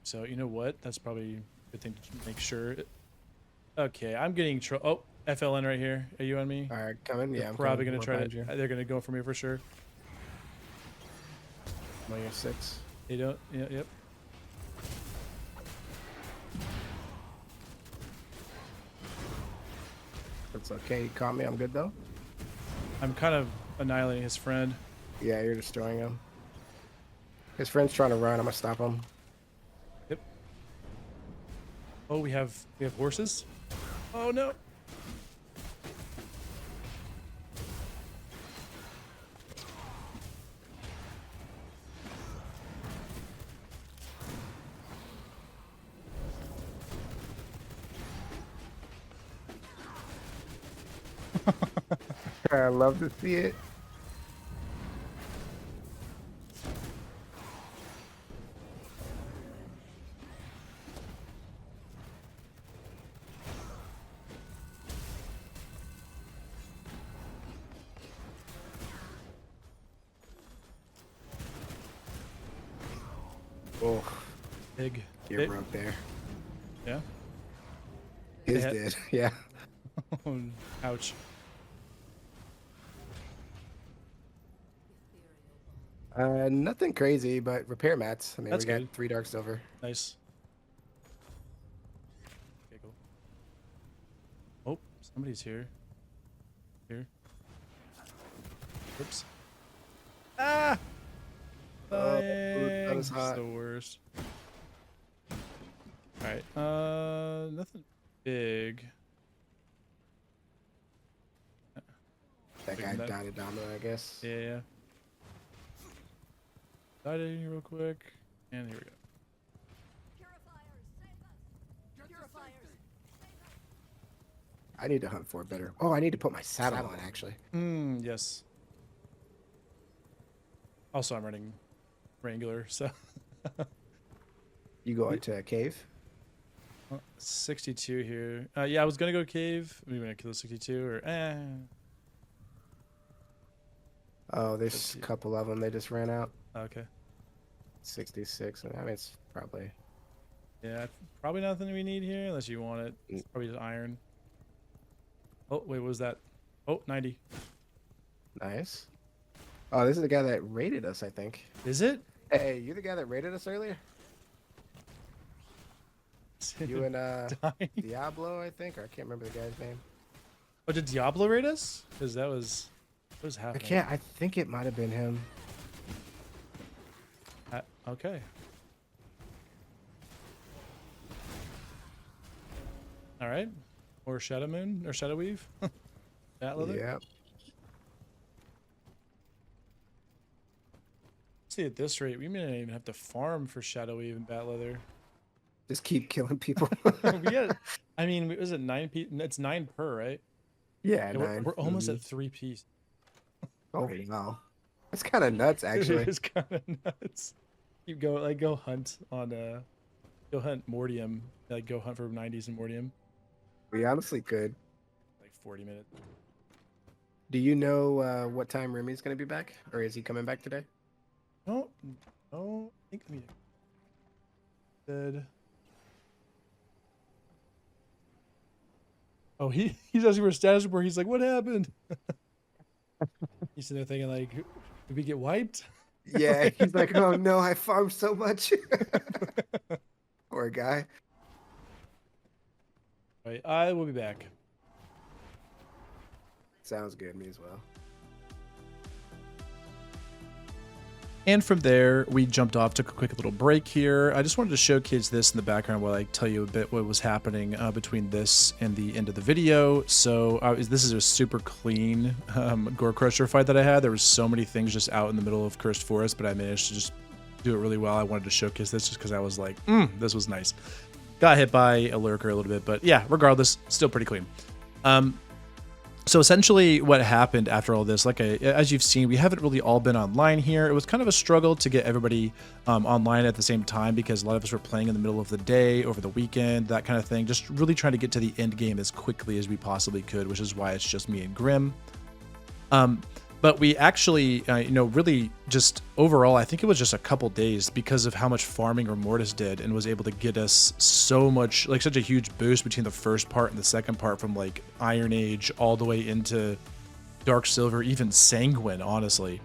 So you know what? That's probably a good thing to make sure. Okay, I'm getting oh, FLN right here. Are you on me? All right, coming. Yeah, They're I'm probably coming. gonna try Behind to. you. They're gonna go for me for sure. I'm on your 6. They don't. Yeah, yep. It's okay. You caught me. I'm good though. I'm kind of annihilating his friend. Yeah, you're destroying him. His friend's trying to run. I'm gonna stop him. Yep. Oh, we have horses. Oh no. I love to see it. Oh, Pig. you're Pig. broke there. Yeah. Is had- dead. Yeah. Oh, ouch. Nothing crazy, but repair mats. I mean, That's we got good. 3 dark silver. Nice. Okay, cool. Oh, somebody's here. Here. Oops. Ah! Oh, Dying. that was It's hot. the worst. Alright, nothing big. That guy Taking that- died of domino, I guess. Yeah. Died in here real quick. And here we go. Purifiers, save us! Purifiers, save us! I need to hunt for it better. Oh, I need to put my saddle on, actually. Yes. Also, I'm running Wrangler, so. You go into a cave? 62 here. Yeah, I was gonna go cave. Are you gonna kill the 62 or Oh, Let's there's see. a couple of them. They just ran out. Okay. 66. I mean, it's probably... Yeah, probably nothing we need here unless you want it. It's probably just iron. Oh, wait, what was that? Oh, 90. Nice. Oh, this is the guy that raided us, I think. Is it? Hey, you the guy that raided us earlier? You and Dying? Diablo, I think, or I can't remember the guy's name. Oh, did Diablo raid us? Because that was... What was I happening? can't. I think it might have been him. Okay. All right. Or Shadow Moon or Shadow Weave. That leather. Yeah. See, at this rate, we may not even have to farm for Shadow Weave and Bat Leather. Just keep killing people. We got, I mean, was it 9 piece? It's 9 per, right? Yeah, Yeah, 9. we're almost Mhm. at 3 piece. Oh, wow. That's kind of nuts, actually. It's kind of nuts. You go go hunt on go hunt Mortium. Like go hunt for 90s and Mortium. We honestly could. Like 40 minutes. Do you know what time Remy's going to be back? Or is he coming back today? No, I think we said. Oh, he's asking for a status report. He's like, "What happened?" He's sitting there thinking, like, "Did we get wiped?" Yeah, he's like, oh no, I farmed so much. Poor guy. Right, I will be back. Sounds good, me as well. And from there, we jumped off, took a quick little break here. I just wanted to showcase this in the background while I tell you a bit what was happening between this and the end of the video. So this is a super clean Gore Crusher fight that I had. There was so many things just out in the middle of Cursed Forest, but I managed to just do it really well. I wanted to showcase this just because I was like, this was nice. Got hit by a lurker a little bit, but yeah, regardless, still pretty clean. So essentially what happened after all this, as you've seen, we haven't really all been online here. It was kind of a struggle to get everybody online at the same time because a lot of us were playing in the middle of the day, over the weekend, that kind of thing. Just really trying to get to the end game as quickly as we possibly could, which is why it's just me and Grim. But we actually, really just overall, I think it was just a couple days because of how much farming Remortis did and was able to get us so much, like such a huge boost between the first part and the second part from like Iron Age all the way into Dark Silver, even Sanguine, honestly,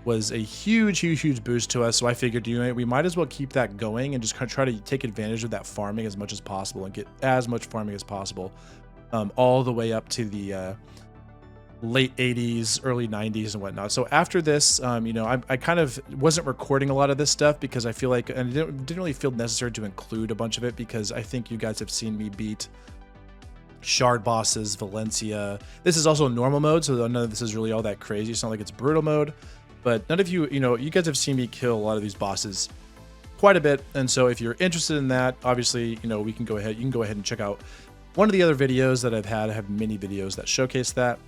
was a huge boost to us. So I figured, we might as well keep that going and just kind of try to take advantage of that farming as much as possible and get as much farming as possible all the way up to the late 80s, early 90s and whatnot. So after this, I kind of wasn't recording a lot of this stuff because I feel like, and it didn't really feel necessary to include a bunch of it because I think you guys have seen me beat Shard bosses, Valencia. This is also normal mode, so none of this is really all that crazy. It's not like it's brutal mode, but none of you, you guys have seen me kill a lot of these bosses quite a bit. And so if you're interested in that, obviously, you can go ahead and check out one of the other videos that I've had. I have many videos that showcase that.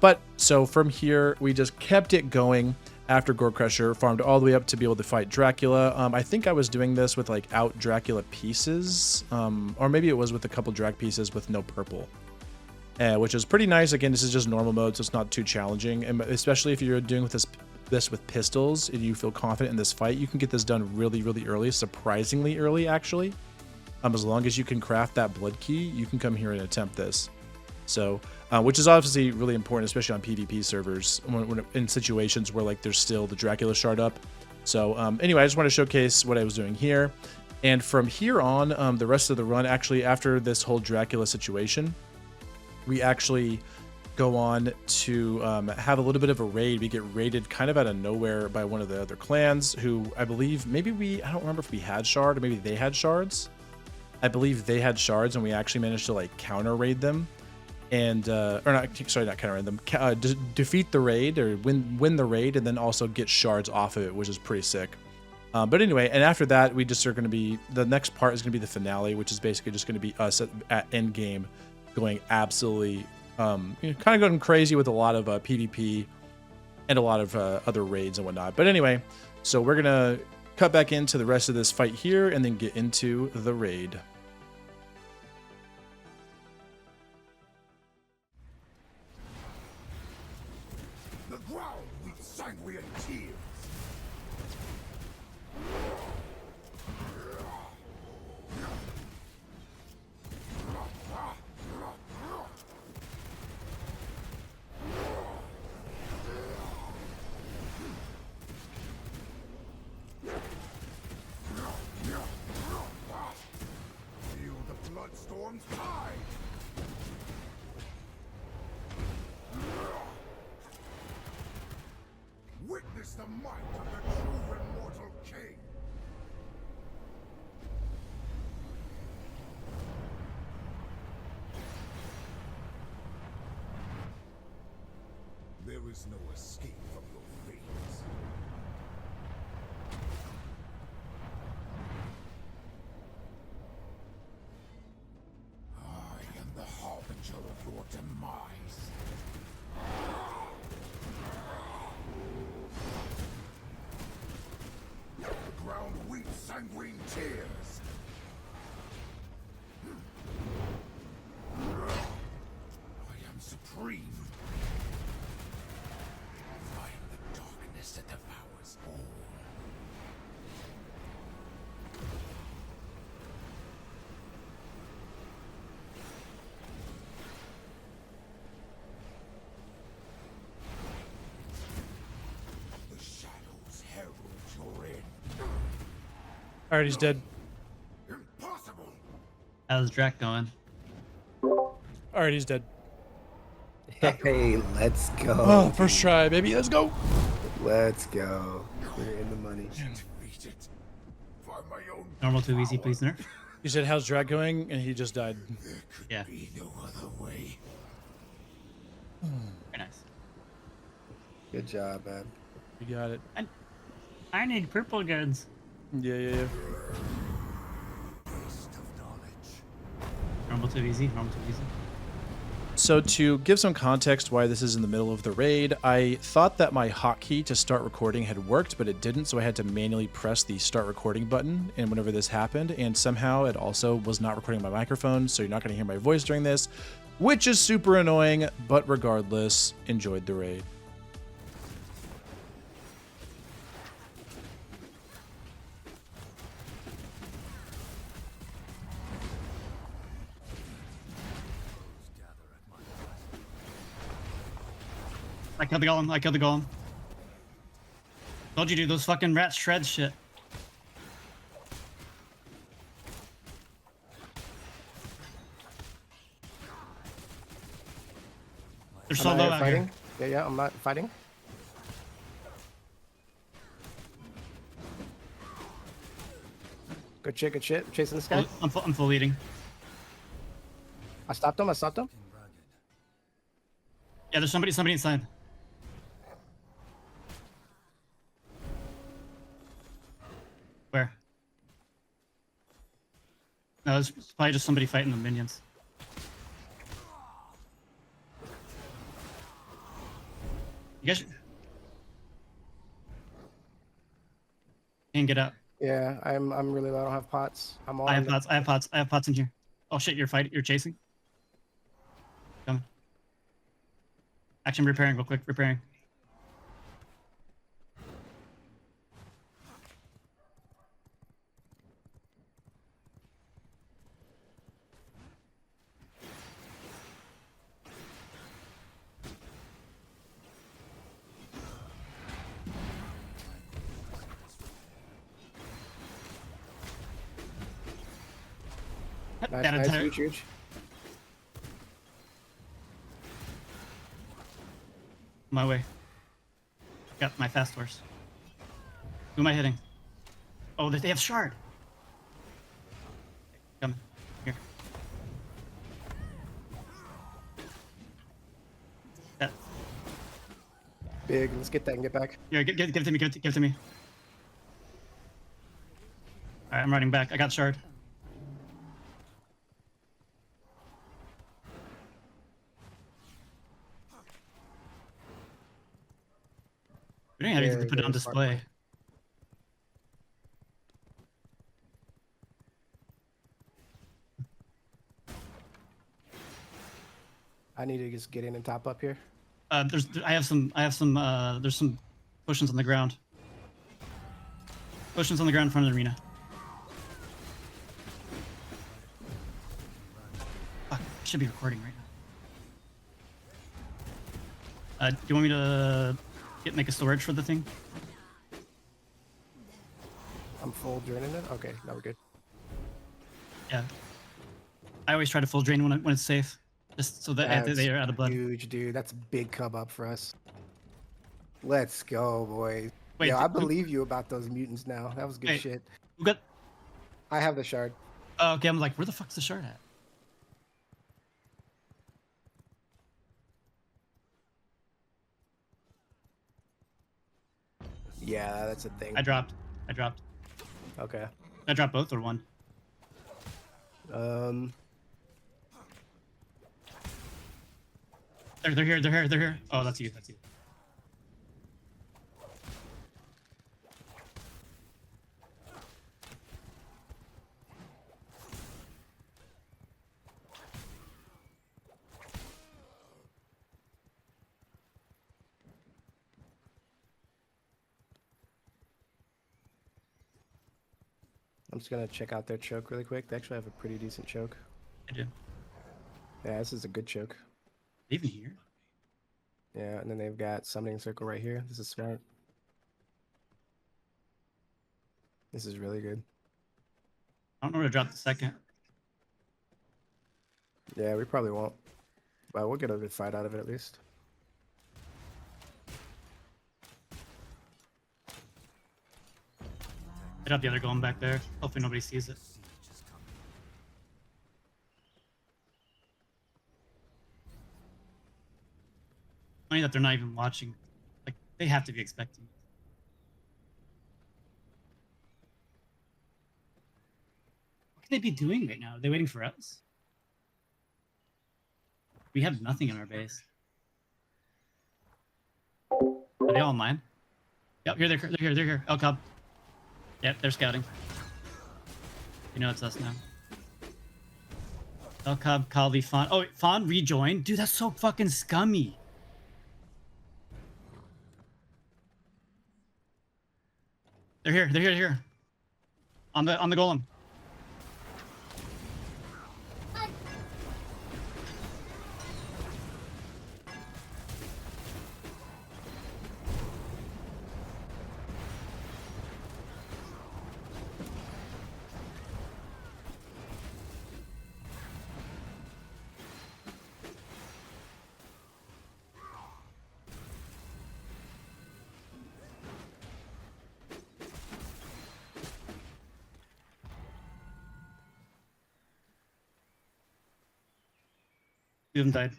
But so from here, we just kept it going after Gore Crusher, farmed all the way up to be able to fight Dracula. I think I was doing this with like out Dracula pieces, or maybe it was with a couple Drac pieces with no purple, which is pretty nice. Again, this is just normal mode, so it's not too challenging. And especially if you're doing this with pistols and you feel confident in this fight, you can get this done really early, surprisingly early actually. As long as you can craft that blood key, you can come here and attempt this. So, which is obviously really important, especially on PvP servers, when in situations where like there's still the Dracula shard up. So anyway, I just want to showcase what I was doing here. And from here on, the rest of the run, actually after this whole Dracula situation, we actually go on to have a little bit of a raid. We get raided kind of out of nowhere by one of the other clans who I believe, I don't remember if we had shard or maybe they had shards. I believe they had shards and we actually managed to like counter raid them. And not counter them, defeat the raid or win the raid, and then also get shards off of it, which is pretty sick. But anyway, and after that, we just are going to be, the next part is going to be the finale, which is basically just going to be us at end game, going absolutely, kind of going crazy with a lot of PvP and a lot of other raids and whatnot. But anyway, so we're gonna cut back into the rest of this fight here, and then get into the raid. Sanguine tears. Feel the bloodstorm's tide. Witness the might of the true immortal king. There is no escape from your fates. I am the harbinger of your demise. The ground weeps sanguine tears. I am supreme. I am the darkness that devours all. The shadows herald your end. All right, he's dead. Impossible! How's Drac going? All right, he's dead. Hey, let's go. Oh, first try, baby. Let's go. Let's go. We're in the money. Defeated by my own Normal too easy, please nerf. He said, "How's Drag going?" And he just died. Yeah, be no other way. very nice. Good job, man. You got it. I need purple goods. Yeah. Waste of knowledge. Normal too easy, normal too easy. So to give some context why this is in the middle of the raid, I thought that my hotkey to start recording had worked, but it didn't, so I had to manually press the start recording button and whenever this happened, and somehow it also was not recording my microphone, so you're not going to hear my voice during this, which is super annoying, but regardless, enjoyed the raid. I killed the golem. I killed the golem. Told you, dude. Those fucking rats shred shit. They're so I'm low out out fighting. here. Yeah, I'm not fighting. Good shit, good shit. Chasing this guy. I'm full leading. I stopped him. Yeah, there's somebody inside. Where? No, it's probably just somebody fighting the minions. You guys can't get up. Yeah, I'm really low. I don't have pots. I'm all I have in. pots. I have pots in here. Oh shit! You're chasing. Come. Action repairing real quick. Repairing. Nice, huge. My way. Got my fast horse. Who am I hitting? Oh, they have shard. Come here. That. Big. Let's get that and get back. Here, give it to me. Give it to me. All right, I'm running back. I got shard. We don't have anything to put it on display. I need to just get in and top up here. There's there's some potions on the ground. Potions on the ground in front of the arena. Fuck, I should be recording right now. Do you want me to make a storage for the thing? I'm full draining it. Okay, now we're good. Yeah. I always try to full drain when it's safe, just so that That's they are out of blood. huge, dude. That's a big come up for us. Let's go, boys. Wait, Yeah, I believe you about those mutants now. That was good Wait. shit. Who got? I have the shard. Oh, okay, I'm like, where the fuck's the shard at? Yeah, that's a thing. I dropped. Okay. I dropped both or one. They're here. Oh, that's you. I'm just gonna check out their choke really quick. They actually have a pretty decent choke. I do. Yeah, this is a good choke. Even here? Yeah, and then they've got summoning circle right here. This is smart. This is really good. I don't know where to drop the second. Yeah, we probably won't. But we'll get a good fight out of it at least. I got the other golem back there. Hopefully nobody sees it. Funny that they're not even watching. Like, they have to be expecting it. What could they be doing right now? Are they waiting for us? We have nothing in our base. Are they all mine? Yep, here, they're here, they're here. El Cub. Yep, they're scouting. You know it's us now. El Cub, Calvi, Fawn. Oh, Fawn rejoined? Dude, that's so fucking scummy. They're here, they're here, they're here. On the golem. Two of them died.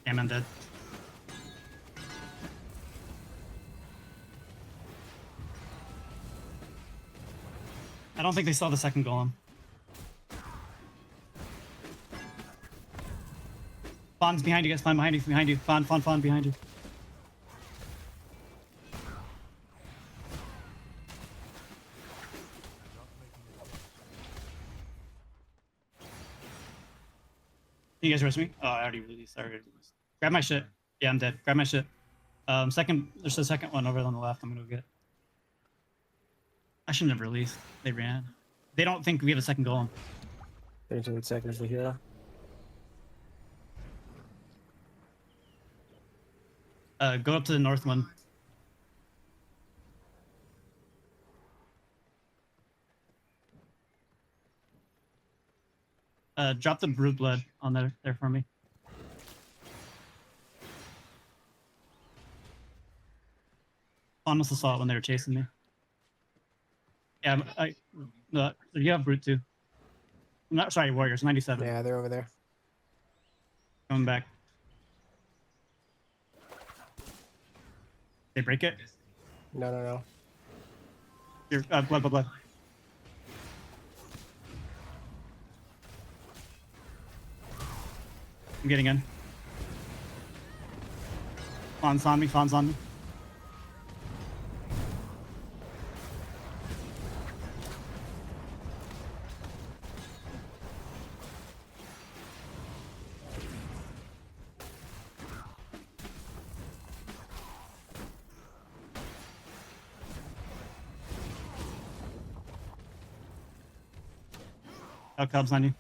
Damn, I'm dead. I don't think they saw the second golem. Fawn's behind you guys. Fawn behind you. Behind you. Fawn behind you. Can you guys rest me? Oh, I already released. Grab my shit. Yeah, I'm dead. Grab my shit. There's a second one over on the left. I'm gonna go get it. I shouldn't have released. They ran. They don't think we have a second golem. 13 seconds to heal. Go up to the north one. Drop the brute blood on there for me. Fawn must have saw it when they were chasing me. Yeah, no, you have brute too. I'm not sorry, warriors. 97. Yeah, they're over there. Coming back. They break it. No. Here, blood. I'm getting in. Fawn's on me. Oh, Cubs on you.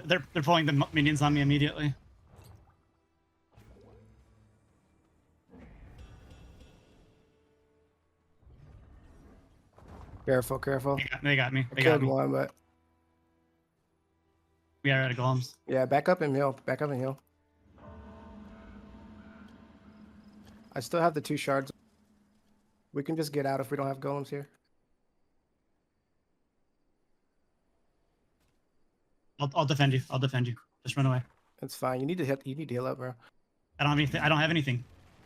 They're pulling the minions on me immediately. Careful. They got me. I They got killed me. one, but We are out of golems. yeah, back up and heal. I still have the 2 shards. We can just get out if we don't have golems here. I'll defend you. Just run away. It's fine. You need to heal up, bro. I don't have anything.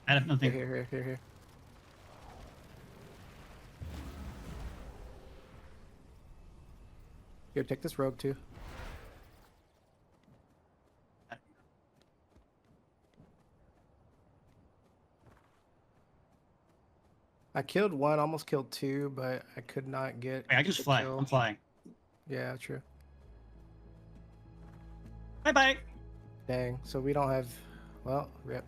I have nothing. Here. Here, take this rogue too. I killed one, almost killed two, but I could not get. Wait, I can just the fly. kill. I'm flying. Yeah, true. Bye bye. Dang. So we don't have. Well, rip.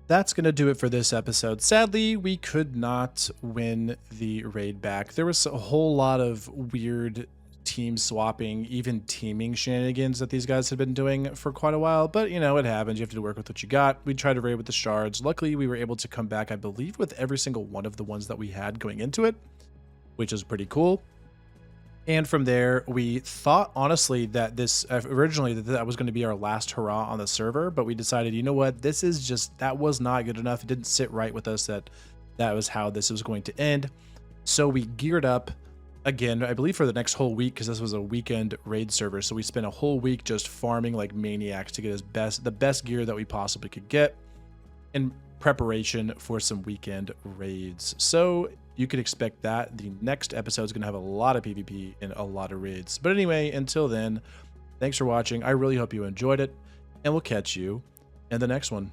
That's going to do it for this episode. Sadly, we could not win the raid back. There was a whole lot of weird team swapping, even teaming shenanigans that these guys had been doing for quite a while. But, you know, it happens. You have to work with what you got. We tried to raid with the shards. Luckily, we were able to come back, I believe, with every single one of the ones that we had going into it, which is pretty cool. And from there, we thought, honestly, that this originally that was going to be our last hurrah on the server, but we decided, you know what, this is just, that was not good enough. It didn't sit right with us that was how this was going to end. So we geared up again, I believe for the next whole week, because this was a weekend raid server. So we spent a whole week just farming like maniacs to get the best gear that we possibly could get in preparation for some weekend raids. So you could expect that the next episode is going to have a lot of PvP and a lot of raids. But anyway, until then, thanks for watching. I really hope you enjoyed it, and we'll catch you in the next one.